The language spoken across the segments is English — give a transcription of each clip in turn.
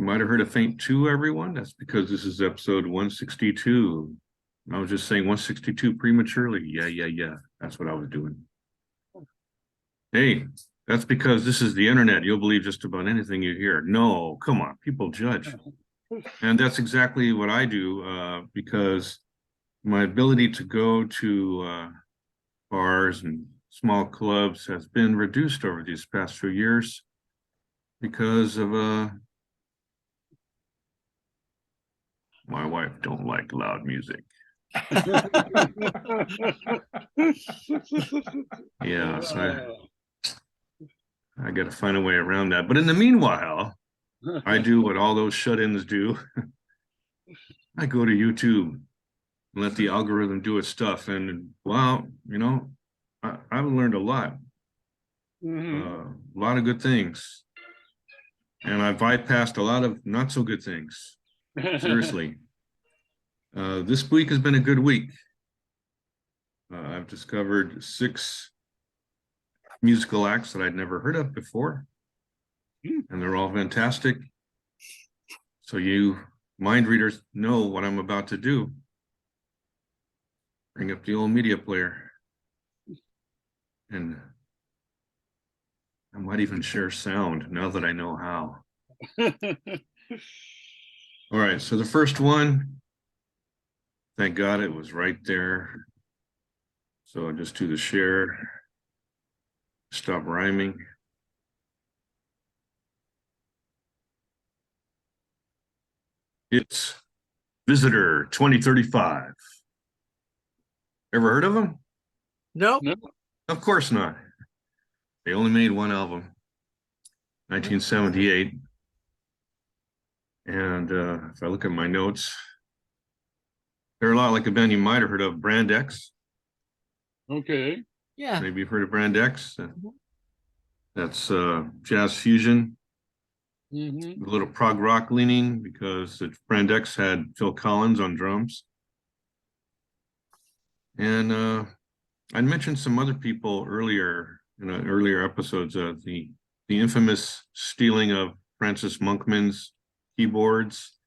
You might have heard a faint 2, everyone. That's because this is episode 162. I was just saying 162 prematurely. Yeah. That's what I was doing. Hey, that's because this is the internet. You'll believe just about anything you hear. No, come on, people judge. And that's exactly what I do, because my ability to go to bars and small clubs has been reduced over these past few years because of my wife don't like loud music. Yeah, so I got to find a way around that. But in the meanwhile, I do what all those shut-ins do. I go to YouTube and let the algorithm do its stuff. And wow, I've learned a lot. A lot of good things. And I bypassed a lot of not so good things. Seriously. This week has been a good week. I've discovered 6 musical acts that I'd never heard of before. And they're all fantastic. So you mind readers know what I'm about to do. Bring up the old media player. And I might even share sound now that I know how. All right, so the first one, thank God it was right there. So I'll just do the share, stop rhyming. It's Visitor 2035. Ever heard of them? Nope. Of course not. They only made one album, 1978. And if I look at my notes, they're a lot like a band you might have heard of, Brand X. Okay. Yeah. Maybe you've heard of Brand X. That's jazz fusion, a little prog rock leaning, because Brand X had Phil Collins on drums. And I mentioned some other people earlier in earlier episodes, the infamous stealing of Francis Monkman's keyboards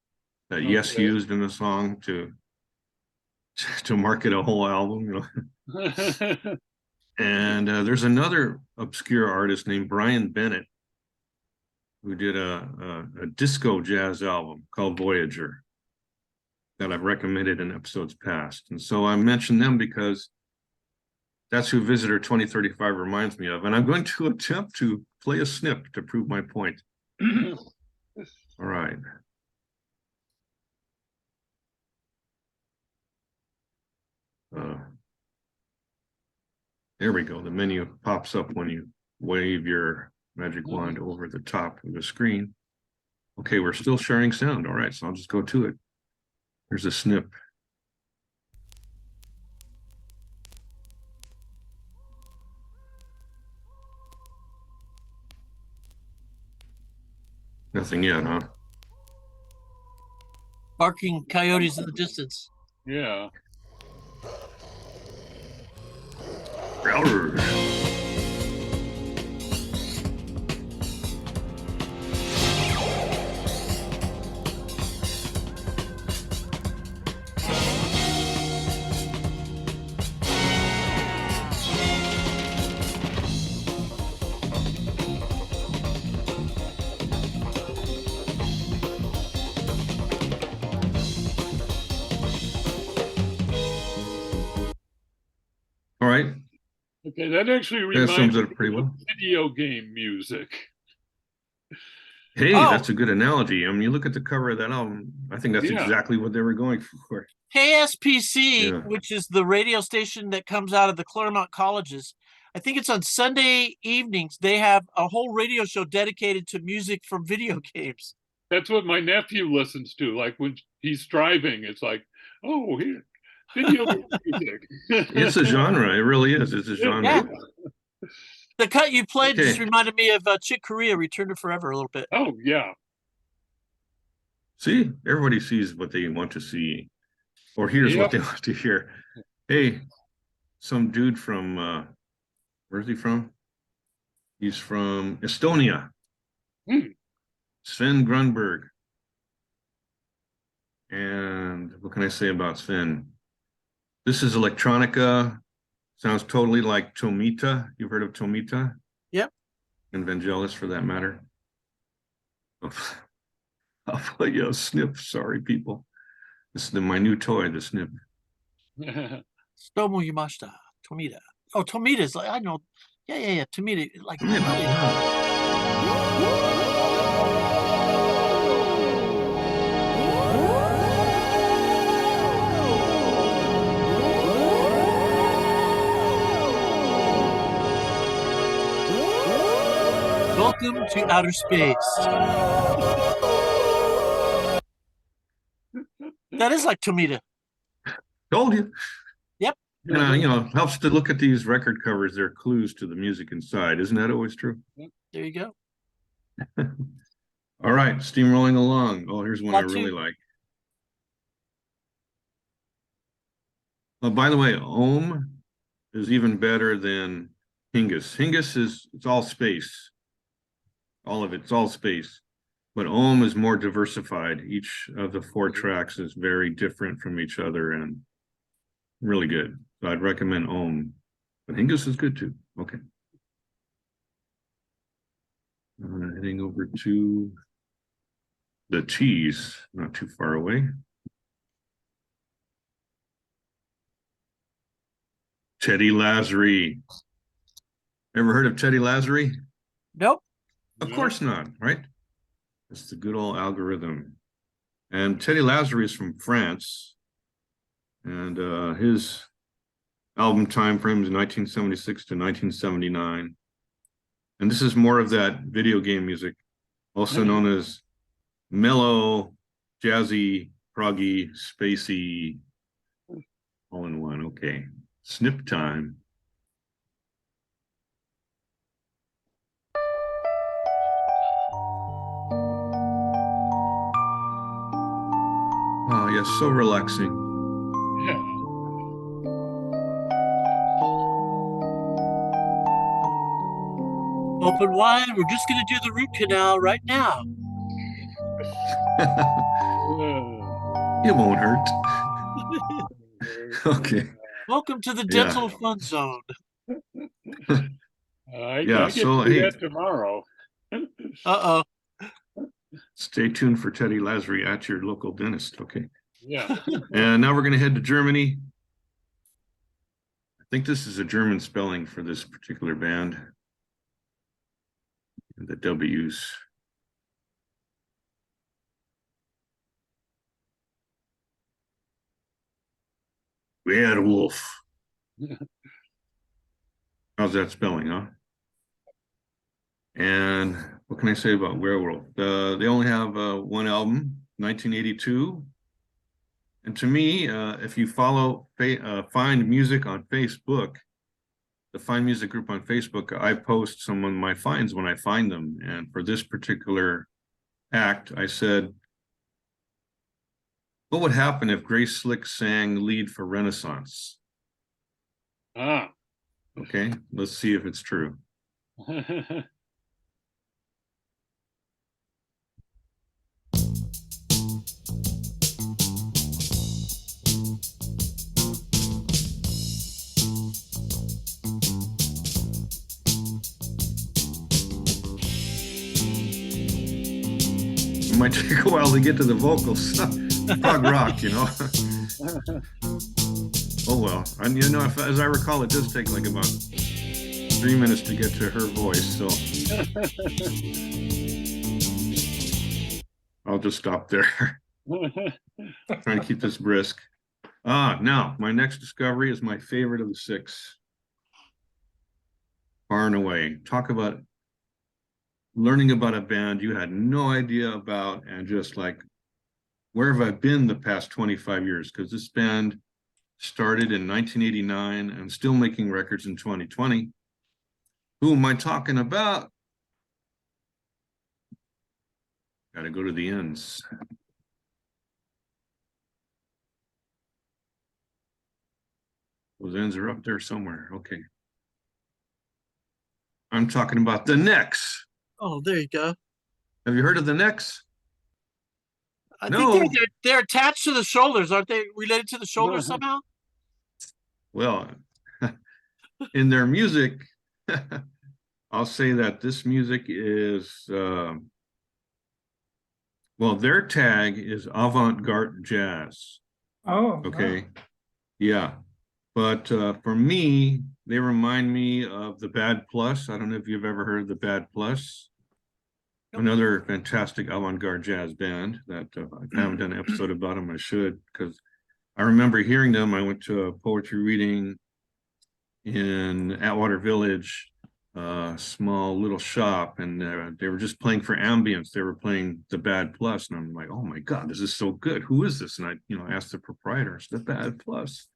that Yes used in the song to market a whole album, And there's another obscure artist named Brian Bennett who did a disco jazz album called Voyager that I've recommended in episodes past. And so I mentioned them because that's who Visitor 2035 reminds me of. And I'm going to attempt to play a snip to prove my point. All right. There we go. The menu pops up when you wave your magic wand over the top of the screen. Okay, we're still sharing sound. All right, so I'll just go to it. Here's a snip. Nothing yet, huh? Barking coyotes in the distance. Yeah. Router. All right. Okay, that actually That reminds sums me it up pretty of well. video game music. Hey, Oh. that's a good analogy. I mean, you look at the cover of that album, I think that's exactly what they were going for. KSPC, which is the radio station that comes out of the Claremont colleges, I think it's on Sunday evenings. They have a whole radio show dedicated to music from video games. That's what my nephew listens to. Like when he's driving, it's like, oh, here, video game music. It's a genre. It really is. It's a genre. Yeah. The cut you played just reminded me of Chick Corea, Return to Forever a little bit. Oh, yeah. See, everybody sees what they want to see or hears what they want to hear. Hey, some dude from, where's he from? He's from Estonia. SVEN GRUNBERG. And what can I say about Sven? This is electronica. Sounds totally like Tomita. You've heard of Tomita? Yep. And Vangelis for that matter. I'll put you a snip. Sorry, people. This is my new toy, the snip. Stomu Yamashita. Tomita. Oh, Tomita's like, I know. Yeah. Tomita. Like, welcome to outer space. That is like Tomita. Told you. Yep. And, helps to look at these record covers. They're clues to the music inside. Isn't that always true? There you go. All right, steamrolling along. Oh, here's one I really like. Oh, by the way, Ohm is even better than Hingis. Hingis it's all space. All of it's all space. But Ohm is more diversified. Each of the 4 tracks is very different from each other and really good. So I'd recommend Ohm. But Hingis is good too. Okay. Heading over to the T's, not too far away. Teddy Lasry. Ever heard of Teddy Lasry? Nope. Of course not, right? It's the good old algorithm. And Teddy Lasry is from France. And his album time frame is 1976 to 1979. And this is more of that video game music, also known as mellow, jazzy, proggy, spacey, all in one. Okay. Snip time. Oh, yes, so relaxing. Yeah. Open wide. We're just going to do the root canal right now. It won't hurt. Okay. Welcome to the dental fun zone. I get to do that tomorrow. Uh-oh. Stay tuned for Teddy Lasry at your local dentist. Okay. Yeah. And now we're going to head to Germany. I think this is a German spelling for this particular band. And the W's. Werwolf. How's that spelling, huh? And what can I say about Werewolf? They only have one album, 1982. And to me, if you follow Find Music on Facebook, the Find Music group on Facebook, I post some of my finds when I find them. And for this particular act, I said, what would happen if Grace Slick sang lead for Renaissance? Ah. Okay, let's see if it's true. It might take a while to get to the vocals. Prog rock, Oh well, as I recall, it does take like about 3 minutes to get to her voice, so I'll just stop there. Trying to keep this brisk. Now my next discovery is my favorite of the 6. Far and away. Talk about learning about a band you had no idea about, and just like, where have I been the past 25 years? Because this band started in 1989 and still making records in 2020. Who am I talking about? Got to go to the ends. Those ends are up there somewhere. Okay. I'm talking about the NECKS. Oh, there you go. Have you heard of the NECKS? I think No, they're attached to the shoulders, aren't they? Related to the shoulders somehow? well, in their music, I'll say that this music is, well, their tag is avant-garde jazz. Oh, Okay. Yeah. But for me, they remind me of the Bad Plus. I don't know if you've ever heard of the Bad Plus. Nope. Another fantastic avant-garde jazz band that I haven't done an episode about them. I should, because I remember hearing them. I went to a poetry reading in Atwater Village, small little shop, and they were just playing for ambience. They were playing the Bad Plus, and I'm like, oh my God, this is so good. Who is this? And I asked the proprietor, it's the Bad Plus.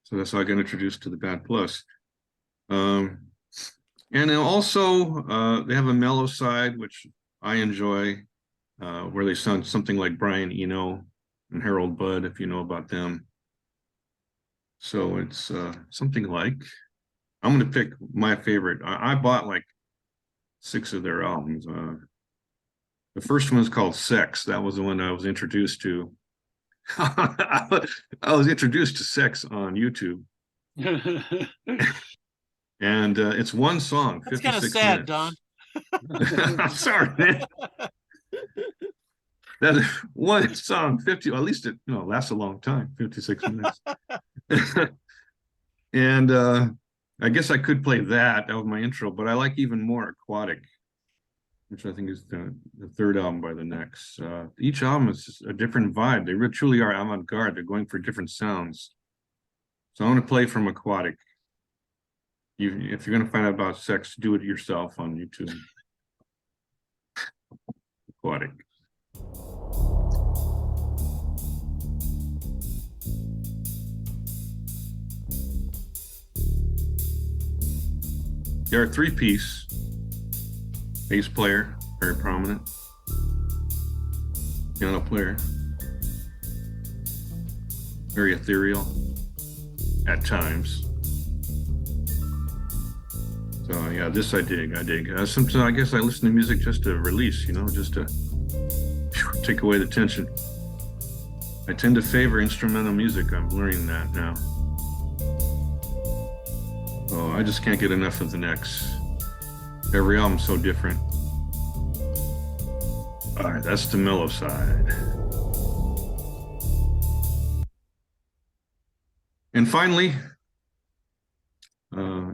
So that's how I got introduced to the Bad Plus. And then also they have a mellow side, which I enjoy, where they sound something like Brian Eno and Harold Budd, if you know about them. So it's something like, I'm going to pick my favorite. I bought like 6 of their albums. The first one's called Sex. That was the one I was introduced to. I was introduced to Sex on YouTube. And it's one song. That's kind of sad, minutes. Don. I'm sorry, man. That one song, 50, at least it lasts a long time, 56 minutes. And I guess I could play that. That was my intro, but I like even more Aquatic, which I think is the third album by the NECKS. Each album is a different vibe. They really truly are avant-garde. They're going for different sounds. So I'm going to play from Aquatic. If you're going to find out about Sex, do it yourself on YouTube. Aquatic. They're a 3-piece. Bass player, very prominent. Piano player. Very ethereal at times. So yeah, this I dig. Sometimes I guess I listen to music just to release, just to take away the tension. I tend to favor instrumental music. I'm learning that now. Oh, I just can't get enough of the NECKS. Every album's so different. All right, that's the mellow side. And finally,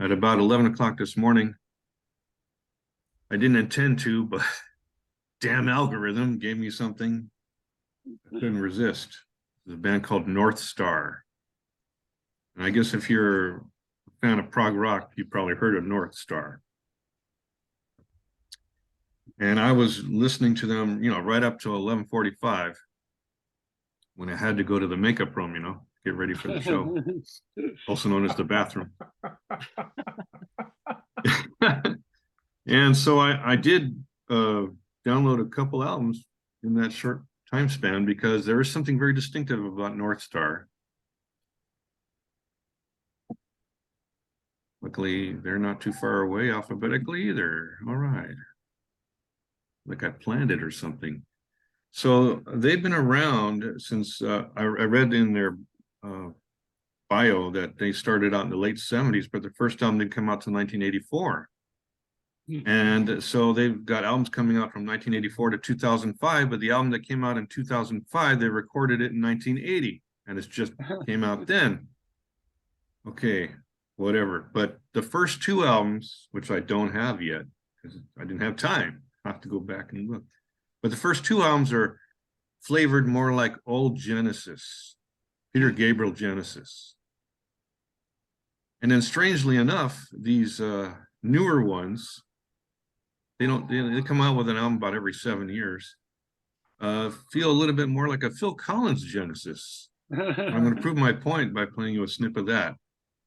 at about 11 o'clock this morning, I didn't intend to, but damn algorithm gave me something I couldn't resist. There's a band called North Star. And I guess if you're a fan of prog rock, you've probably heard of North Star. And I was listening to them, right up to 11:45 when I had to go to the makeup room, get ready for the show, also known as the bathroom. And so I did download a couple albums in that short time span because there is something very distinctive about North Star. Luckily, they're not too far away alphabetically either. All right. Like I planned it or something. So they've been around since I read in their bio that they started out in the late 70s, but the first album didn't come out till 1984. And so they've got albums coming out from 1984 to 2005, but the album that came out in 2005, they recorded it in 1980, and it just came out then. Okay, whatever. But the first 2 albums, which I don't have yet, because I didn't have time, I have to go back and look. But the first 2 albums are flavored more like old Genesis, Peter Gabriel Genesis. And then strangely enough, these newer ones, they come out with an album about every 7 years, feel a little bit more like a Phil Collins Genesis. I'm going to prove my point by playing you a snip of that.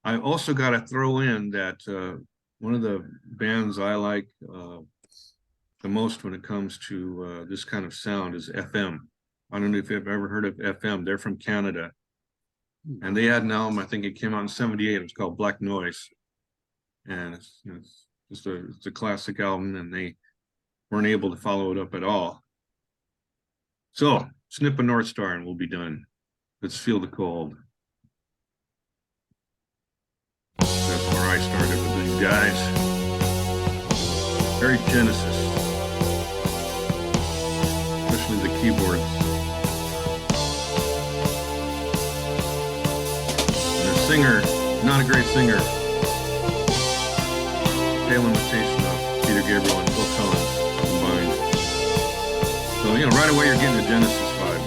I also got to throw in that one of the bands I like the most when it comes to this kind of sound is FM. I don't know if you've ever heard of FM. They're from Canada. And they had an album, I think it came out in 78. It was called Black Noise. And it's a classic album, and they weren't able to follow it up at all. So snip a North Star and we'll be done. Let's feel the cold. That's where I started with these guys. Very Genesis, especially the keyboards. And the singer, not a great singer. Pale imitation of Peter Gabriel and Phil Collins combined. So, you know, right away you're getting the Genesis vibe.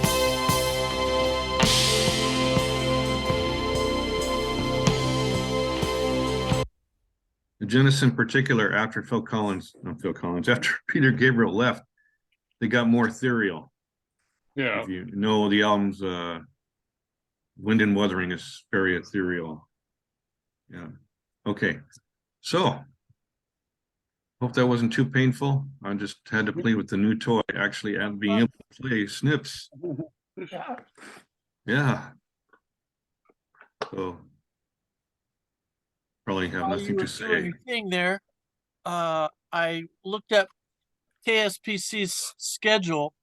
The Genesis in particular, after after Peter Gabriel left, they got more ethereal. Yeah. If you know the album's Wind and Wuthering is very ethereal. Yeah. Okay. So hope that wasn't too painful. I just had to play with the new toy, actually, and being able to play snips. Yeah. So probably have While you nothing were to doing say. your thing there, I looked up KSPC's schedule,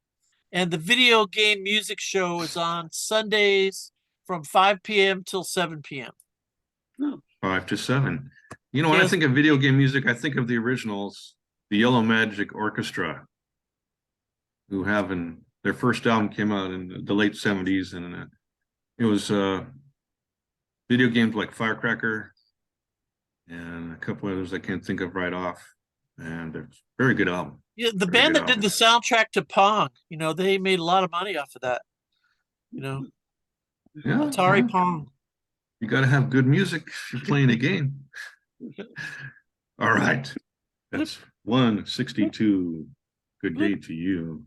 and the video game music show is on Sundays from 5 p.m. till 7 p.m. 5 to 7. You know, when I think of video game music, I think of the originals, the Yellow Magic Orchestra, who their first album came out in the late 70s, and it was video games like Firecracker and a couple others I can't think of right off. And it's a very good album. Yeah, the band that did the soundtrack to Pong, you know, they made a lot of money off of that. You know, yeah, Atari Pong. You got to have good music if you're playing a game. All right. That's 162. Good day to you.